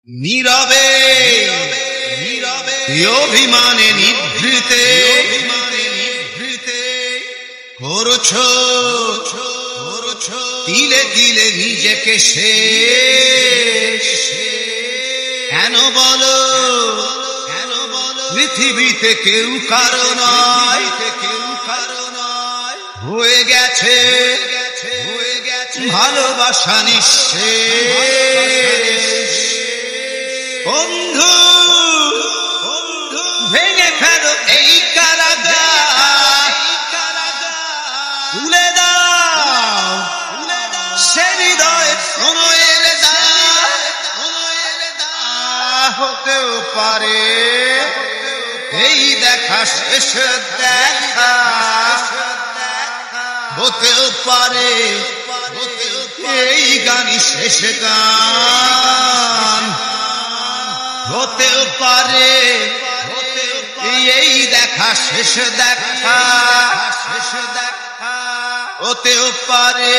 নীরবে অভিমানে নিভৃতে করছ তিলে তিলে নিজেকে শেষ। কেন বলো পৃথিবীতে কেউ কারো নয়, হয়ে গেছে ভালোবাসা নিঃশেষ। বন্ধু ভেঙে ফেলো এই কারাগার, তুলে দাও সে হৃদয় প্রণয়ের দ্বার। হতেও পারে এই দেখা শেষ দেখা, হতেও পারে এই গানই শেষ গান, হতেও পারে এই দেখা শেষ দেখা, হতেও পারে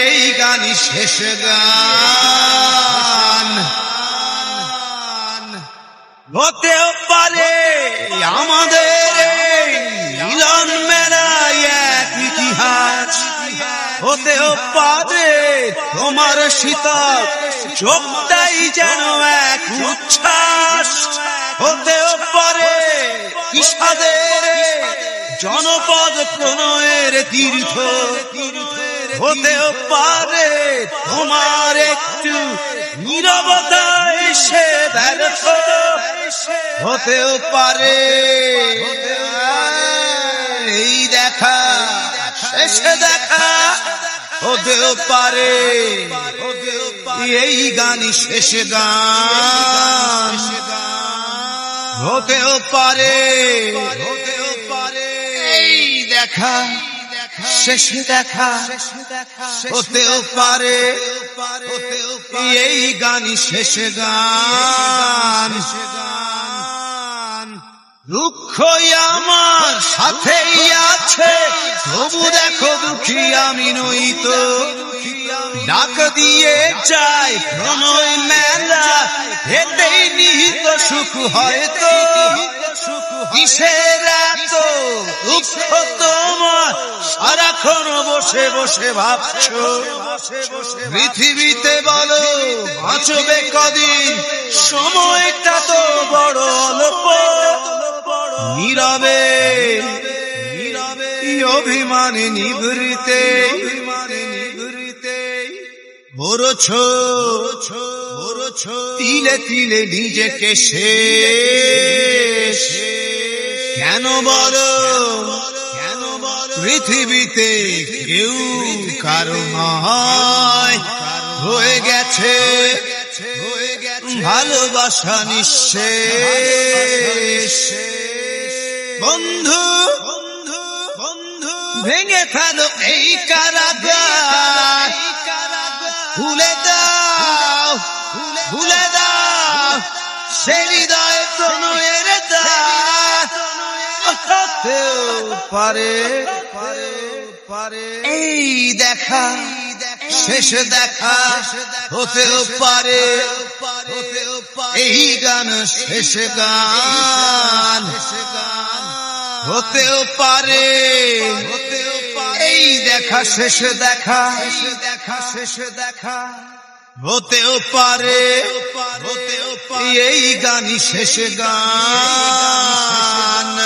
এই গানই শেষ গান, হতেও পারে আমাদের মিলন মেলায় এক ইতিহাস, হতেও পারে তোমার শীতল চোখটাই যেন এক উচ্ছ্বাস, হতেও পারে বিষাদের জনপদ প্রণয়ের তীর্থ, হতেও পারে তোমার একটু নীরবতা এসে ব্যর্থ, হতেও পারে এই দেখা শেষ দেখা, হতেও পারে এই গানই শেষ গান, হতেও পারে এই দেখা শেষ দেখা, হতেও পারে এই গানই শেষ গান। দুঃখই আমার সাথেই আছে, তবু দেখো দুঃখী আমি নই তো, ডাক দিয়ে যাই প্রণয় মেলা, এতেই নিহিত সুখ হয়তো। কিসের এত দুঃখ তোমার সারাক্ষণ বসে বসে ভাবছো, পৃথিবীতে বলো বাঁচবে কদিন, সময়টা তো বড় অল্প। নীরবে অভিমানে নিভৃতে করছ তিলে তিলে নিজেকে শেষ। কেন বলো পৃথিবীতে কেউ কারো নয়, হয়ে গেছে ভালোবাসা নিঃশেষ। বন্ধু ভেঙে ফেলো এই কারাগার, ভুলে দাও সে হৃদয় প্রণয়ের দ্বার। হতেও পারে এই দেখা শেষ দেখা, হতেও পারে এই গান শেষ গান, হতেও পারে এই দেখা শেষ দেখা, হতেও পারে এই গানই শেষ গান।